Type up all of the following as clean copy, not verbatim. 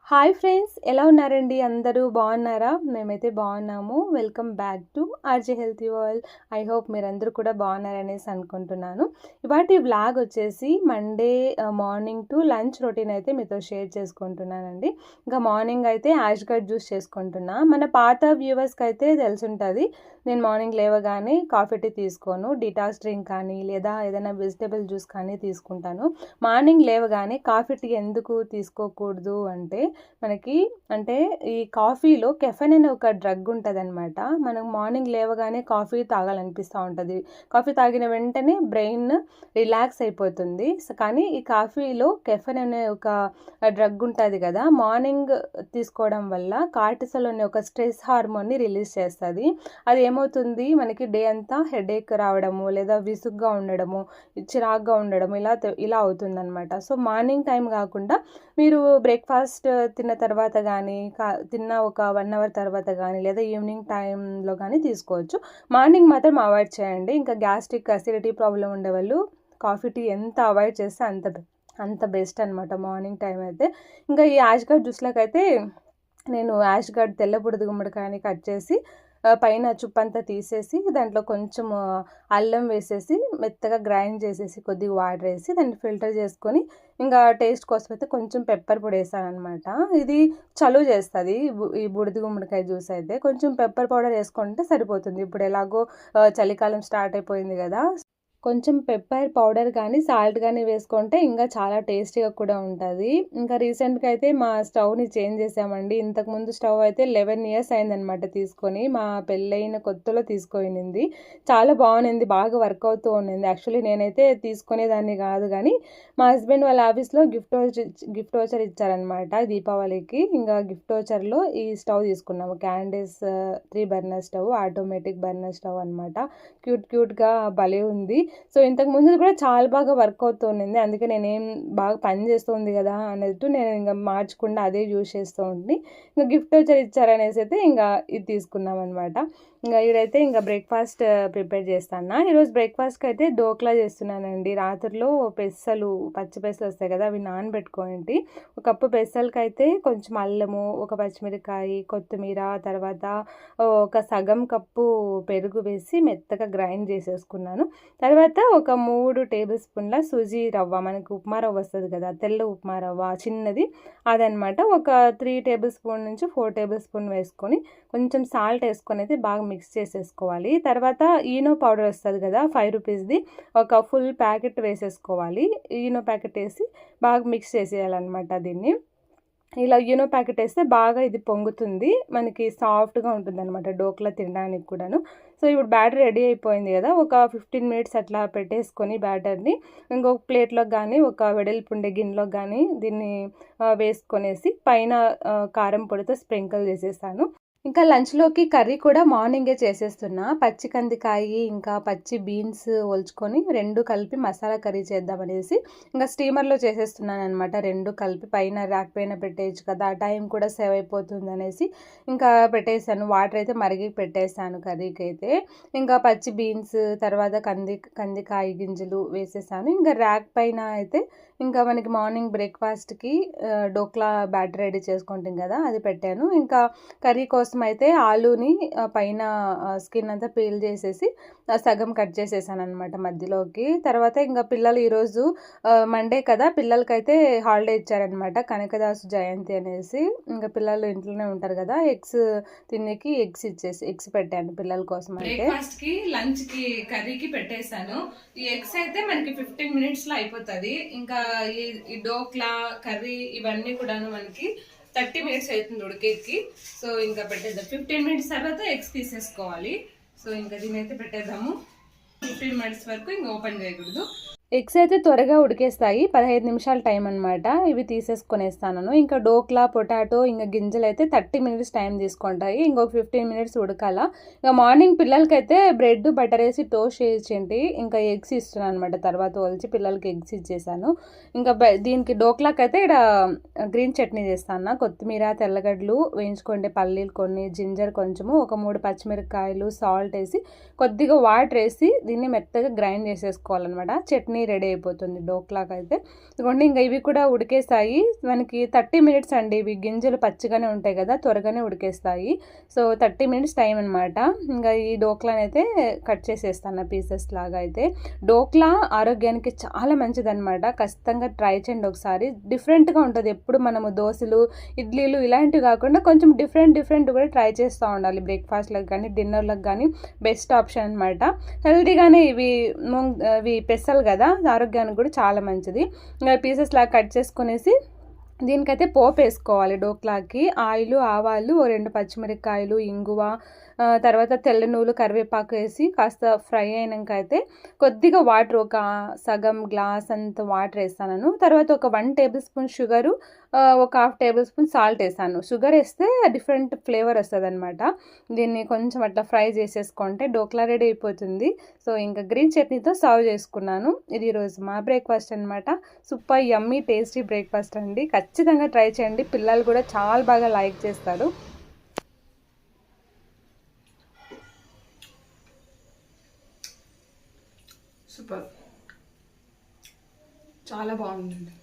Hi friends, ఎలా ఉన్నారండి? అందరూ బాగున్నారా? మేమైతే బాగున్నాము. Welcome back to RJ healthy world. I hope మీరందరూ కూడా బాగున్నారనేసి అనుకుంటున్నాను. ఇవాటి వ్లాగ్ వచ్చేసి Monday morning to lunch routine అయితే మీతో షేర్ చేసుకుంటున్నానండి. ఇంకా మార్నింగ్ అయితే యాష్ గట్ జ్యూస్ చేసుకుంటున్నా. మన పాత వ్యూవర్స్కి అయితే తెలుసుంటుంది, నేను మార్నింగ్ లేవగానే కాఫీ టీ తీసుకోను. డిటాక్స్ డ్రింక్ కానీ లేదా ఏదైనా వెజిటేబుల్ జ్యూస్ కానీ తీసుకుంటాను. మార్నింగ్ లేవగానే కాఫీ టీ ఎందుకు తీసుకోకూడదు అంటే, అంటే ఈ కాఫీలో కెఫెన్ అనే ఒక డ్రగ్ ఉంటుంది అనమాట. మనం మార్నింగ్ లేవగానే కాఫీ తాగాలనిపిస్తూ ఉంటుంది. కాఫీ తాగిన వెంటనే బ్రెయిన్ రిలాక్స్ అయిపోతుంది. కానీ ఈ కాఫీలో కెఫెన్ అనే ఒక డ్రగ్ ఉంటుంది కదా, మార్నింగ్ తీసుకోవడం వల్ల కార్టిసోల్ అనే ఒక స్ట్రెస్ హార్మోన్ని రిలీజ్ చేస్తుంది. అది ఏమవుతుంది, మనకి డే అంతా హెడేక్ రావడము లేదా విసుగ్గా ఉండడము, చిరాగ్గా ఉండడము ఇలా అవుతుందన్నమాట. సో మార్నింగ్ టైం కాకుండా మీరు బ్రేక్ఫాస్ట్ తిన్న తర్వాత కానీ తిన్న ఒక 1 అవర్ తర్వాత కానీ లేదా ఈవినింగ్ టైంలో కానీ తీసుకోవచ్చు. మార్నింగ్ మాత్రం అవాయిడ్ చేయండి. ఇంకా గ్యాస్ట్రిక్ అసిడిటీ ప్రాబ్లం ఉండేవాళ్ళు కాఫీ టీ ఎంత అవాయిడ్ చేస్తే అంత బెస్ట్ అనమాట మార్నింగ్ టైం అయితే. ఇంకా ఈ యాష్ గట్ జ్యూస్లోకి అయితే నేను యాష్ గట్ తెల్ల బుడిద గుమ్మడికాయని కట్ చేసి పైన చుప్పంతా తీసేసి దాంట్లో కొంచెం అల్లం వేసేసి మెత్తగా గ్రైండ్ చేసేసి కొద్దిగా వాటర్ వేసి దాన్ని ఫిల్టర్ చేసుకొని ఇంకా టేస్ట్ కోసం అయితే కొంచెం పెప్పర్ పొడి వేసాను అనమాట. ఇది చలువ చేస్తుంది ఈ బుడిద గుమ్మడికాయ జ్యూస్ అయితే. కొంచెం పెప్పర్ పౌడర్ వేసుకుంటే సరిపోతుంది. ఇప్పుడు ఎలాగో చలికాలం స్టార్ట్ అయిపోయింది కదా, కొంచెం పెప్పర్ పౌడర్ కానీ సాల్ట్ కానీ వేసుకుంటే ఇంకా చాలా టేస్టీగా కూడా ఉంటుంది. ఇంకా రీసెంట్గా అయితే మా స్టవ్ని చేంజ్ చేసామండి. ఇంతకుముందు స్టవ్ అయితే 11 ఇయర్స్ అయిందనమాట తీసుకొని. మా పెళ్ళైన కొత్తలో తీసుకునింది. చాలా బాగుంది, బాగా వర్క్ అవుతూ ఉండింది. యాక్చువల్లీ నేనైతే తీసుకునేదాన్ని కాదు, కానీ మా హస్బెండ్ వాళ్ళ ఆఫీస్లో గిఫ్ట్ వోచర్ ఇచ్చారనమాట దీపావళికి. ఇంకా గిఫ్ట్ వోచర్లో ఈ స్టవ్ తీసుకున్నాము. క్యాండిస్ 3 burner stove, automatic burner stove అనమాట. క్యూట్గా భలే ఉంది. సో ఇంతకు ముందు కూడా చాలా బాగా వర్క్ అవుతుంది. అందుకే నేనేం బాగా పని చేస్తుంది కదా అన్నట్టు నేను ఇంకా మార్చకుండా అదే యూజ్ చేస్తూ ఉండి, ఇంకా గిఫ్ట్ వచ్చి ఇచ్చారనేసి అయితే ఇంకా ఇది తీసుకున్నాం అనమాట. ఇంకా ఇదైతే ఇంకా బ్రేక్ఫాస్ట్ ప్రిపేర్ చేస్తాను. ఈరోజు బ్రేక్ఫాస్ట్కి అయితే డోక్లా చేస్తున్నానండి. రాత్రిలో పెసలు, పచ్చి పెసలు వస్తాయి కదా, అవి నానబెట్టుకోండి. ఒక కప్పు పెసలకి అయితే కొంచెం అల్లము, ఒక పచ్చిమిరకాయ, కొత్తిమీర, తర్వాత ఒక సగం కప్పు పెరుగు వేసి మెత్తగా గ్రైండ్ చేసేసుకున్నాను. తర్వాత ఒక 3 టేబుల్ స్పూన్ల సూజీ రవ్వ, మనకి ఉప్మా రవ్వ వస్తుంది కదా, తెల్ల ఉప్మా రవ్వ చిన్నది, అదనమాట. ఒక 3 టేబుల్ స్పూన్ నుంచి 4 టేబుల్ స్పూన్ వేసుకొని కొంచెం సాల్ట్ వేసుకొని అయితే బాగా మిక్స్ చేసేసుకోవాలి. తర్వాత ఈనో పౌడర్ వస్తుంది కదా 5 రూపీస్ది, ఒక ఫుల్ ప్యాకెట్ వేసేసుకోవాలి. ఈనో ప్యాకెట్ వేసి బాగా మిక్స్ చేసేయాలన్నమాట. దీన్ని ఇలా ఈనో ప్యాకెట్ వేస్తే బాగా ఇది పొంగుతుంది, మనకి సాఫ్ట్గా ఉంటుంది అనమాట డోక్లా తినడానికి కూడాను. సో ఇప్పుడు బ్యాటర్ రెడీ అయిపోయింది కదా, ఒక 15 మినిట్స్ అట్లా పెట్టేసుకొని బ్యాటర్ని ఇంకొక ప్లేట్లోకి కానీ ఒక వెడల్పుండే గిన్నెలోకి కానీ దీన్ని వేసుకొనేసి పైన కారం పొడితో స్ప్రింకిల్ చేసేస్తాను. ఇంకా లంచ్లోకి కర్రీ కూడా మార్నింగే చేసేస్తున్నా. పచ్చి కందికాయ ఇంకా పచ్చి బీన్స్ ఒలుచుకొని 2 కలిపి మసాలా కర్రీ చేద్దామనేసి ఇంకా స్టీమర్లో చేసేస్తున్నాను అనమాట. 2 కలిపి పైన ర్యాక్ పైన పెట్టేయచ్చు కదా, టైం కూడా సేవ్ అయిపోతుంది అనేసి ఇంకా పెట్టేశాను. వాటర్ అయితే మరిగి పెట్టేశాను కర్రీకి అయితే. ఇంకా పచ్చి బీన్స్, తర్వాత కందికాయ గింజలు వేసేసాను. ఇంకా ర్యాక్ పైన అయితే ఇంకా మనకి మార్నింగ్ బ్రేక్ఫాస్ట్కి డోక్లా బ్యాటర్ రెడీ చేసుకుంటాం కదా, అది పెట్టాను. ఇంకా కర్రీ కోసం అయితే ఆలూని పైన స్కిన్ అంతా పీల్ చేసేసి సగం కట్ చేసేసాను అనమాట మధ్యలోకి. తర్వాత ఇంకా పిల్లలు ఈరోజు మండే కదా, పిల్లలకైతే హాలిడే ఇచ్చారనమాట, కనకదాసు జయంతి అనేసి. ఇంకా పిల్లలు ఇంట్లోనే ఉంటారు కదా, ఎగ్స్ తినేకి ఎగ్స్ పెట్టాను పిల్లల కోసం. అయితే బ్రేక్ఫాస్ట్కి, లంచ్కి, కర్రీకి పెట్టేశాను. ఈ ఎగ్స్ అయితే మనకి 15 మినిట్స్లో అయిపోతుంది. ఇంకా ఈ డోక్లా కర్రీ ఇవన్నీ కూడాను మనకి 30 మినిట్స్ అవుతుంది ఉడికేకి. సో ఇంకా పెట్టేద్దాం. 15 మినిట్స్ తర్వాత ఎగ్స్ తీసేసుకోవాలి. సో ఇంకా దీని అయితే పెట్టేద్దాము. 15 మినిట్స్ వరకు ఇంకా ఓపెన్ చేయకూడదు. ఎగ్స్ అయితే త్వరగా ఉడికేస్తాయి, 15 నిమిషాల టైం అనమాట. ఇవి తీసేసుకొనేస్తాను. ఇంకా డోక్లా, పొటాటో, ఇంకా గింజలు అయితే 30 మినిట్స్ టైం తీసుకుంటాయి. ఇంకొక 15 మినిట్స్ ఉడకాల. ఇంకా మార్నింగ్ పిల్లలకైతే బ్రెడ్ బటర్ వేసి టోస్ట్ చేయించండి. ఇంకా ఎగ్స్ ఇస్తున్నాను అనమాట. తర్వాత ఒలిచి పిల్లలకి ఎగ్స్ ఇచ్చేసాను. ఇంకా దీనికి డోక్లాకి అయితే ఇక్కడ గ్రీన్ చట్నీ చేస్తాను. కొత్తిమీర, తెల్లగడ్డలు వేయించుకోండి, పల్లీలు కొన్ని, జింజర్ కొంచెము, ఒక 3 పచ్చిమిరపకాయలు, సాల్ట్ వేసి కొద్దిగా వాటర్ వేసి దీన్ని మెత్తగా గ్రైండ్ చేసేసుకోవాలన్నమాట. చట్నీ చట్నీ రెడీ అయిపోతుంది డోక్లాకి అయితే. ఇదిగోండి ఇంకా ఇవి కూడా ఉడికేస్తాయి. మనకి 30 మినిట్స్ అండి. ఇవి గింజలు పచ్చిగానే ఉంటాయి కదా, త్వరగానే ఉడికేస్తాయి. సో 30 మినిట్స్ టైం అనమాట. ఇంకా ఈ డోక్లాని అయితే కట్ చేసేస్తాను పీసెస్ లాగా. అయితే డోక్లా ఆరోగ్యానికి చాలా మంచిదన్నమాట. ఖచ్చితంగా ట్రై చేయండి ఒకసారి. డిఫరెంట్గా ఉంటుంది. ఎప్పుడు మనము దోశలు, ఇడ్లీలు ఇలాంటివి కాకుండా కొంచెం డిఫరెంట్ కూడా ట్రై చేస్తూ ఉండాలి. బ్రేక్ఫాస్ట్లకు కానీ డిన్నర్లకు కానీ బెస్ట్ ఆప్షన్ అనమాట. హెల్తీగానే ఇవి పెసలు కదా, ఆరోగ్యానికి కూడా చాలా మంచిది. ఇంకా పీసెస్ లాగా కట్ చేసుకునేసి దీనికైతే పోపు వేసుకోవాలి. డోక్లాకి ఆయిల్, ఆవాలు, 2 పచ్చిమిరపకాయలు, ఇంగువ, తర్వాత తెల్ల నువ్వులు, కరివేపాకు వేసి కాస్త ఫ్రై అయినాక అయితే కొద్దిగా వాటర్, ఒక సగం గ్లాస్ అంత వాటర్ వేస్తాను. తర్వాత ఒక 1 టేబుల్ స్పూన్ షుగరు, ఒక 1/2 టేబుల్ స్పూన్ సాల్ట్ వేసాను. షుగర్ వేస్తే డిఫరెంట్ ఫ్లేవర్ వస్తుంది అనమాట. దీన్ని కొంచెం అట్లా ఫ్రై చేసేసుకుంటే డోక్లా రెడీ అయిపోతుంది. సో ఇంకా గ్రీన్ చట్నీతో సర్వ్ చేసుకున్నాను. ఇది ఈరోజు మా బ్రేక్ఫాస్ట్ అనమాట. సూపర్ యమ్మీ టేస్టీ బ్రేక్ఫాస్ట్ అండి. ఖచ్చితంగా ట్రై చేయండి. పిల్లలు కూడా చాలా బాగా లైక్ చేస్తారు. సూపర్, చాలా బాగుందండి.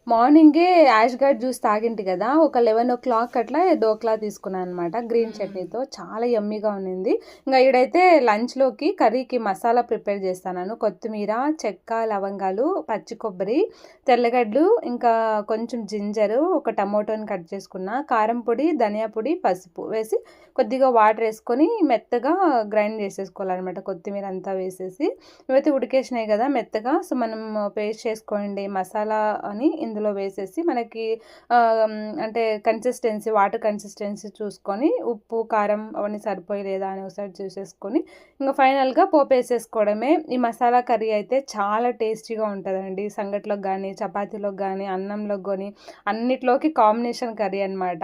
మార్నింగే యాష్ గడ్ జ్యూస్ తాగింటి కదా, ఒక 11 o'clock అట్లా డోక్లా తీసుకున్నాను అనమాట గ్రీన్ చట్నీతో. చాలా యమ్మీగా ఉన్నింది. ఇంకా ఇక్కడైతే లంచ్లోకి కర్రీకి మసాలా ప్రిపేర్ చేస్తాను. కొత్తిమీర, చెక్క, లవంగాలు, పచ్చి కొబ్బరి, తెల్లగడ్డలు, ఇంకా కొంచెం జింజరు, ఒక టమోటోని కట్ చేసుకున్న, కారం పొడి, ధనియా పొడి, పసుపు వేసి కొద్దిగా వాటర్ వేసుకొని మెత్తగా గ్రైండ్ చేసేసుకోవాలన్నమాట. కొత్తిమీర అంతా వేసేసి ఇవైతే ఉడికేసినాయి కదా మెత్తగా. సో మనం పేస్ట్ చేసుకోండి మసాలా అని ఇందులో వేసేసి మనకి అంటే కన్సిస్టెన్సీ, వాటర్ కన్సిస్టెన్సీ చూసుకొని ఉప్పు, కారం అవన్నీ సరిపోయలేదా అని ఒకసారి చూసేసుకొని ఇంకా ఫైనల్గా పోపు వేసేసుకోవడమే. ఈ మసాలా కర్రీ అయితే చాలా టేస్టీగా ఉంటుందండి. సంగట్లోకి కానీ, చపాతీలోకి కానీ, అన్నంలోకి కానీ అన్నిట్లోకి కాంబినేషన్ కర్రీ అనమాట.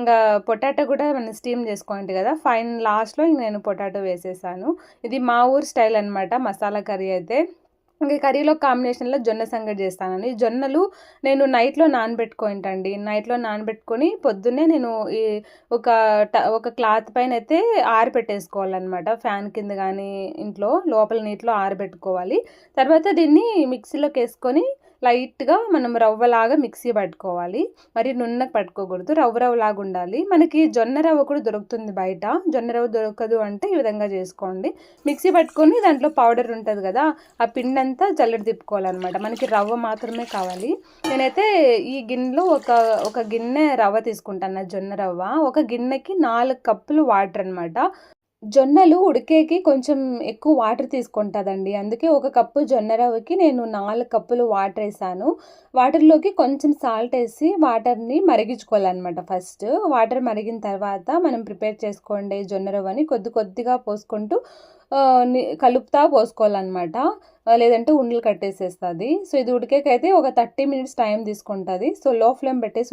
ఇంకా పొటాటో కూడా మనం స్టీమ్ చేసుకోండి కదా, లాస్ట్లో ఇంక నేను పొటాటో వేసేసాను. ఇది మా ఊరు స్టైల్ అనమాట మసాలా కర్రీ అయితే. ఇంకా కర్రీలో కాంబినేషన్లో జొన్న సంగటి చేస్తానండి. జొన్నలు నేను నైట్లో నానబెట్టుకుంటాండి. నైట్లో నానబెట్టుకొని పొద్దున్నే నేను ఈ ఒక క్లాత్ పైన అయితే ఆరబెట్టేసుకోవాలన్నమాట. ఫ్యాన్ కింద కానీ ఇంట్లో లోపల నీటిలో ఆరబెట్టుకోవాలి. తర్వాత దీన్ని మిక్సీలోకి వేసుకొని లైట్గా మనం రవ్వలాగా మిక్సీ పట్టుకోవాలి. మరి నున్నగా పట్టుకోకూడదు, రవ్వలాగా ఉండాలి. మనకి జొన్న రవ్వ కూడా దొరుకుతుంది బయట. జొన్న రవ్వ దొరకదు అంటే ఈ విధంగా చేసుకోండి. మిక్సీ పట్టుకొని దాంట్లో పౌడర్ ఉంటుంది కదా, ఆ పిండి అంతా జల్లెడ తిప్పుకోవాలన్నమాట. మనకి రవ్వ మాత్రమే కావాలి. నేనైతే ఈ గిన్నెలో ఒక గిన్నె రవ్వ తీసుకుంటాను, జొన్న రవ్వ. ఒక గిన్నెకి 4 కప్పులు వాటర్ అనమాట. జొన్నలు ఉడికేకి కొంచెం ఎక్కువ వాటర్ తీసుకుంటుందండి. అందుకే 1 కప్పు జొన్న రవ్వకి నేను 4 కప్పులు వాటర్ వేసాను. వాటర్లోకి కొంచెం సాల్ట్ వేసి వాటర్ని మరిగించుకోవాలన్నమాట. ఫస్ట్ వాటర్ మరిగిన తర్వాత మనం ప్రిపేర్ చేసుకోండి జొన్న రవ్వని కొద్దిగా పోసుకుంటూ కలుపుతా పోసుకోవాలన్నమాట. లేదంటే ఉండలు కట్టేసేస్తుంది. సో ఇది ఉడికేకైతే ఒక 30 మినిట్స్ టైం తీసుకుంటుంది. సో లో ఫ్లేమ్ పెట్టేసి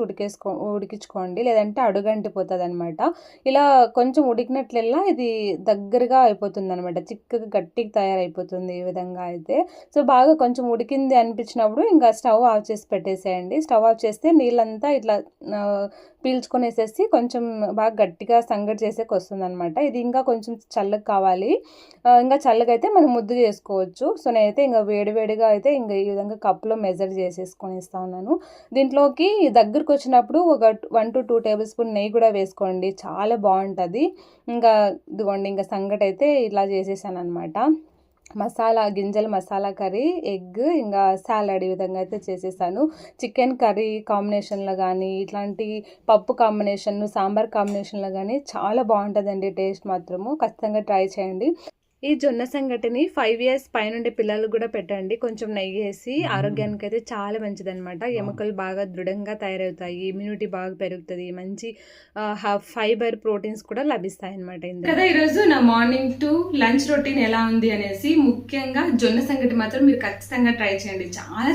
ఉడికించుకోండి, లేదంటే అడుగంటిపోతుంది అనమాట. ఇలా కొంచెం ఉడికినట్లెల్లా ఇది దగ్గరగా అయిపోతుంది అనమాట, చిక్కగా గట్టిగా తయారైపోతుంది ఈ విధంగా అయితే. సో బాగా కొంచెం ఉడికింది అనిపించినప్పుడు ఇంకా స్టవ్ ఆఫ్ చేసి పెట్టేసేయండి. స్టవ్ ఆఫ్ చేస్తే నీళ్ళంతా ఇట్లా పీల్చుకొనేసేసి కొంచెం బాగా గట్టిగా సంగటి చేసేకి వస్తుంది అనమాట. ఇది ఇంకా కొంచెం చల్లగా కావాలి. ఇంకా చల్లగా అయితే మనం ముద్దు చేసుకోవచ్చు. సో నేనైతే ఇంకా వేడిగా అయితే ఇంకా ఈ విధంగా కప్లో మెజర్ చేసేసుకొని ఇస్తా ఉన్నాను. దీంట్లోకి దగ్గరకు వచ్చినప్పుడు ఒక 1 to 2 టేబుల్ స్పూన్ నెయ్యి కూడా వేసుకోండి, చాలా బాగుంటుంది. ఇంకా ఇదిగోండి ఇంకా సంగటి అయితే ఇలా చేసేసాను అనమాట. గింజల మసాలా కర్రీ, ఎగ్, ఇంకా సాలడ్ ఈ విధంగా అయితే చేసేసాను. చికెన్ కర్రీ కాంబినేషన్లో కానీ, ఇట్లాంటి పప్పు కాంబినేషన్, సాంబార్ కాంబినేషన్లో కానీ చాలా బాగుంటుందండి. టేస్ట్ మాత్రము ఖచ్చితంగా ట్రై చేయండి. ఈ జొన్న సంగటిని 5 years పైనుండే పిల్లలు కూడా పెట్టండి. కొంచెం నెయ్యి వేసి ఆరోగ్యానికి అయితే చాలా మంచిదన్నమాట. ఎముకలు బాగా దృఢంగా తయారవుతాయి, ఇమ్యూనిటీ బాగా పెరుగుతుంది, మంచి ఫైబర్, ప్రోటీన్స్ కూడా లభిస్తాయి అనమాట. కదా ఈరోజు నా మార్నింగ్ టు లంచ్ రొటీన్ ఎలా ఉంది అనేసి, ముఖ్యంగా జొన్న సంగటి మాత్రం మీరు ఖచ్చితంగా ట్రై చేయండి.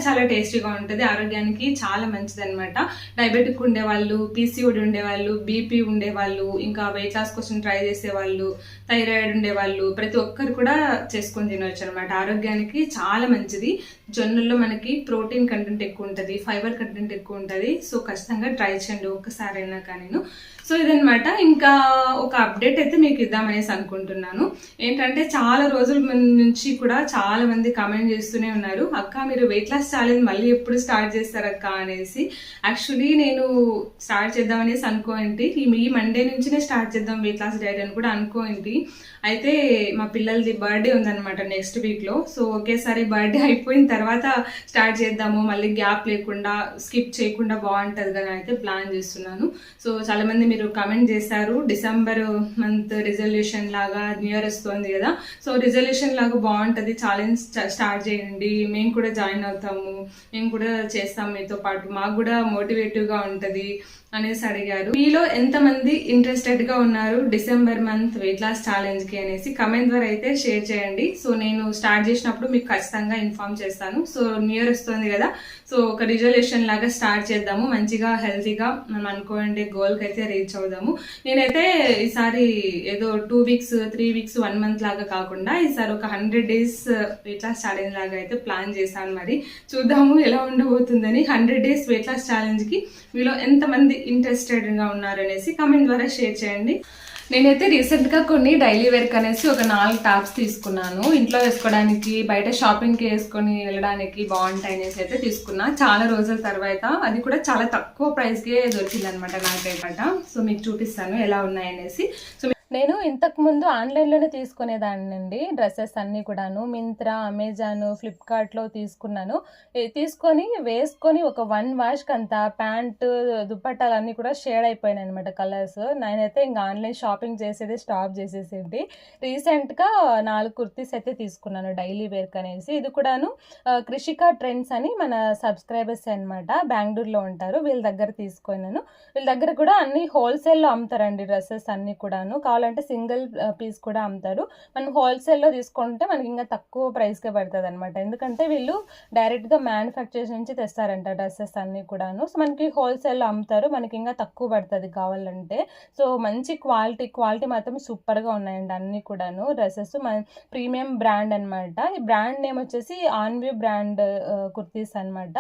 చాలా టేస్టీగా ఉంటుంది, ఆరోగ్యానికి చాలా మంచిది అనమాట. డయాబెటిక్ ఉండేవాళ్ళు, పీసీఓడి ఉండేవాళ్ళు, బీపీ ఉండేవాళ్ళు, ఇంకా వెయిట్ లాస్ కోసం ట్రై చేసేవాళ్ళు, థైరాయిడ్ ఉండేవాళ్ళు, ప్రతి ఒక్కరు ఒక్కరు కూడా చేసుకొని తినవచ్చు అనమాట. ఆరోగ్యానికి చాలా మంచిది. జొన్నల్లో మనకి ప్రోటీన్ కంటెంట్ ఎక్కువ ఉంటుంది, ఫైబర్ కంటెంట్ ఎక్కువ ఉంటుంది. సో ఖచ్చితంగా ట్రై చేయండి ఒక్కసారైనా కానీ. సో ఇదనమాట. ఇంకా ఒక అప్డేట్ అయితే మీకు ఇద్దామనేసి అనుకుంటున్నాను. ఏంటంటే చాలా రోజుల నుంచి కూడా చాలా మంది కామెంట్ చేస్తూనే ఉన్నారు, అక్క మీరు వెయిట్ లాస్ ఛాలెంజ్ మళ్ళీ ఎప్పుడు స్టార్ట్ చేస్తారక్క అనేసి. యాక్చువల్లీ నేను స్టార్ట్ చేద్దామనేసి అనుకోండి, ఈ మండే నుంచినే స్టార్ట్ చేద్దాం వెయిట్ లాస్ డైట్ అని కూడా అనుకోండి. అయితే మా పిల్లలది బర్త్డే ఉందన్నమాట నెక్స్ట్ వీక్లో. సో ఒకేసారి బర్త్డే అయిపోయిన తర్వాత స్టార్ట్ చేద్దాము, మళ్ళీ గ్యాప్ లేకుండా స్కిప్ చేయకుండా బాగుంటుంది కదా అయితే ప్లాన్ చేస్తున్నాను. సో చాలా మంది మీరు కమెంట్ చేశారు, డిసెంబర్ మంత్ రిజల్యూషన్ లాగా న్యూ ఇయర్ వస్తుంది కదా, సో రిజల్యూషన్ లాగా బాగుంటుంది, ఛాలెంజ్ స్టార్ట్ చేయండి, మేము కూడా జాయిన్ అవుతాము, మేము కూడా చేస్తాం మీతో పాటు, మాకు కూడా మోటివేటివ్గా ఉంటుంది అనేసి అడిగారు. మీలో ఎంతమంది ఇంట్రెస్టెడ్ గా ఉన్నారు December month weight loss challenge కి అనేసి కమెంట్ ద్వారా అయితే షేర్ చేయండి. సో నేను స్టార్ట్ చేసినప్పుడు మీకు ఖచ్చితంగా ఇన్ఫార్మ్ చేస్తాను. సో న్యూ ఇయర్ వస్తుంది కదా, సో ఒక రిజల్యూషన్ లాగా స్టార్ట్ చేద్దాము, మంచిగా హెల్తీగా మనం అనుకోండి గోల్కి అయితే రీచ్ అవుదాము. నేనైతే ఈసారి ఏదో 2 weeks 3 weeks 1 month లాగా కాకుండా ఈసారి ఒక 100 days వెయిట్ లాస్ ఛాలెంజ్ లాగా అయితే ప్లాన్ చేశాను. మరి చూద్దాము ఎలా ఉండబోతుందని. 100 days వెయిట్ లాస్ ఛాలెంజ్ కి మీలో ఎంతమంది ఇంట్రెస్టెడ్ గా ఉన్నారు అనేసి కమెంట్ ద్వారా షేర్ చేయండి. నేనైతే రీసెంట్ గా కొన్ని డైలీ వేర్ అనేసి ఒక 4 టాప్స్ తీసుకున్నాను. ఇంట్లో వేసుకోవడానికి, బయట షాపింగ్ కి వేసుకొని వెళ్ళడానికి బాగుంటాయి అనేసి అయితే తీసుకున్నా. చాలా రోజుల తర్వాత, అది కూడా చాలా తక్కువ ప్రైస్ కే దొరికింది అనమాట నాకైతే. సో మీకు చూపిస్తాను ఎలా ఉన్నాయనేసి. సో నేను ఇంతకు ముందు ఆన్లైన్లోనే తీసుకునేదాన్నండి డ్రెస్సెస్ అన్నీ కూడాను. మింత్రా, అమెజాన్, ఫ్లిప్కార్ట్లో తీసుకున్నాను. తీసుకొని వేసుకొని ఒక 1 వాష్కి అంతా ప్యాంటు దుప్పట్టాలు అన్నీ కూడా షేడ్ అయిపోయినాయి అనమాట కలర్స్. నేనైతే ఇంకా ఆన్లైన్ షాపింగ్ చేసేది స్టాప్ చేసేసింది. రీసెంట్గా 4 కుర్తీస్ అయితే తీసుకున్నాను డైలీ వేర్కి అనేసి. ఇది కూడాను కృషికా ట్రెండ్స్ అని మన సబ్స్క్రైబర్స్ అనమాట, బెంగళూరులో ఉంటారు, వీళ్ళ దగ్గర తీసుకున్నాను. వీళ్ళ దగ్గర కూడా అన్ని హోల్సేల్లో అమ్ముతారండి డ్రెస్సెస్ అన్నీ కూడాను. కావాలంటే సింగిల్ పీస్ కూడా అమ్ముతారు. మనం హోల్సేల్లో తీసుకుంటే మనకి ఇంకా తక్కువ ప్రైస్కే పడుతుంది అనమాట. ఎందుకంటే వీళ్ళు డైరెక్ట్గా మ్యానుఫ్యాక్చర్స్ నుంచి తెస్తారంట డ్రెస్సెస్ అన్నీ కూడాను. సో మనకి హోల్సేల్లో అమ్ముతారు, మనకి ఇంకా తక్కువ పడుతుంది కావాలంటే. సో మంచి క్వాలిటీ మాత్రం సూపర్గా ఉన్నాయండి అన్నీ కూడాను డ్రెస్సెస్. ప్రీమియం బ్రాండ్ అనమాట. ఈ బ్రాండ్ నేమ్ వచ్చేసి ఆన్వ్యూ బ్రాండ్ కుర్తీస్ అనమాట.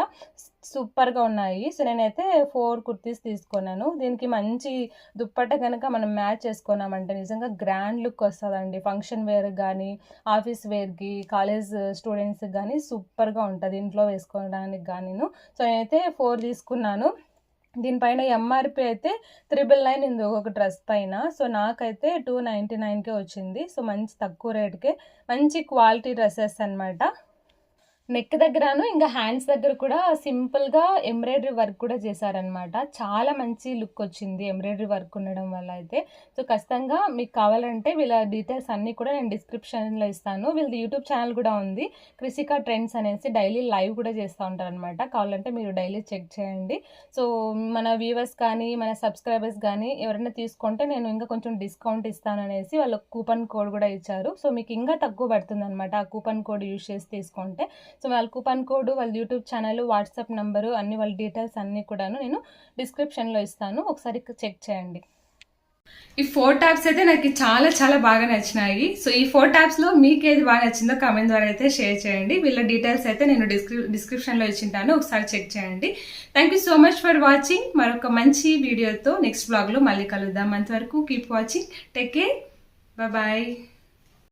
సూపర్గా ఉన్నాయి. సో నేనైతే 4 కుర్తీస్ తీసుకున్నాను. దీనికి మంచి దుప్పట్ట కనుక మనం మ్యాచ్ చేసుకున్నామంటే నిజంగా గ్రాండ్ లుక్ వస్తుందండి. ఫంక్షన్ వేర్ కానీ, ఆఫీస్ వేర్కి, కాలేజ్ స్టూడెంట్స్కి కానీ సూపర్గా ఉంటుంది ఇంట్లో వేసుకోవడానికి కానీను. సో నేనైతే 4 తీసుకున్నాను. దీనిపైన ఎంఆర్పి అయితే 999 ఉంది ఒక డ్రెస్ పైన. సో నాకైతే 299కే వచ్చింది. సో మంచి తక్కువ రేటుకే మంచి క్వాలిటీ డ్రెస్సెస్ అనమాట. నెక్ దగ్గరను ఇంకా హ్యాండ్స్ దగ్గర కూడా సింపుల్గా ఎంబ్రాయిడరీ వర్క్ కూడా చేశారనమాట. చాలా మంచి లుక్ వచ్చింది ఎంబ్రాయిడరీ వర్క్ ఉండడం వల్ల అయితే. సో ఖచ్చితంగా మీకు కావాలంటే వీళ్ళ డీటెయిల్స్ అన్నీ కూడా నేను డిస్క్రిప్షన్లో ఇస్తాను. వీళ్ళది యూట్యూబ్ ఛానల్ కూడా ఉంది, కృషికా ట్రెండ్స్ అనేసి. డైలీ లైవ్ కూడా చేస్తూ ఉంటారనమాట. కావాలంటే మీరు డైలీ చెక్ చేయండి. సో మన వ్యూవర్స్ కానీ, మన సబ్స్క్రైబర్స్ కానీ ఎవరైనా తీసుకుంటే నేను ఇంకా కొంచెం డిస్కౌంట్ ఇస్తాననేసి వాళ్ళు కూపన్ కోడ్ కూడా ఇచ్చారు. సో మీకు ఇంకా తక్కువ పడుతుంది అనమాట ఆ కూపన్ కోడ్ యూజ్ చేసి తీసుకుంటే. సో వాళ్ళ కూపన్ కోడ్, వాళ్ళ యూట్యూబ్ ఛానల్, వాట్సాప్ నెంబరు అన్ని, వాళ్ళ డీటెయిల్స్ అన్నీ కూడాను నేను డిస్క్రిప్షన్లో ఇస్తాను, ఒకసారి చెక్ చేయండి. ఈ 4 టాప్స్ అయితే నాకు చాలా బాగా నచ్చినాయి. సో ఈ 4 టాప్స్లో మీకు ఏది బాగా నచ్చిందో కామెంట్ ద్వారా అయితే షేర్ చేయండి. వీళ్ళ డీటెయిల్స్ అయితే నేను డిస్క్రిప్షన్లో ఇచ్చింటాను, ఒకసారి చెక్ చేయండి. Thank you so much for watching. మరొక మంచి వీడియోతో నెక్స్ట్ బ్లాగ్లో మళ్ళీ కలుద్దాం. అంతవరకు keep watching, take care, bye.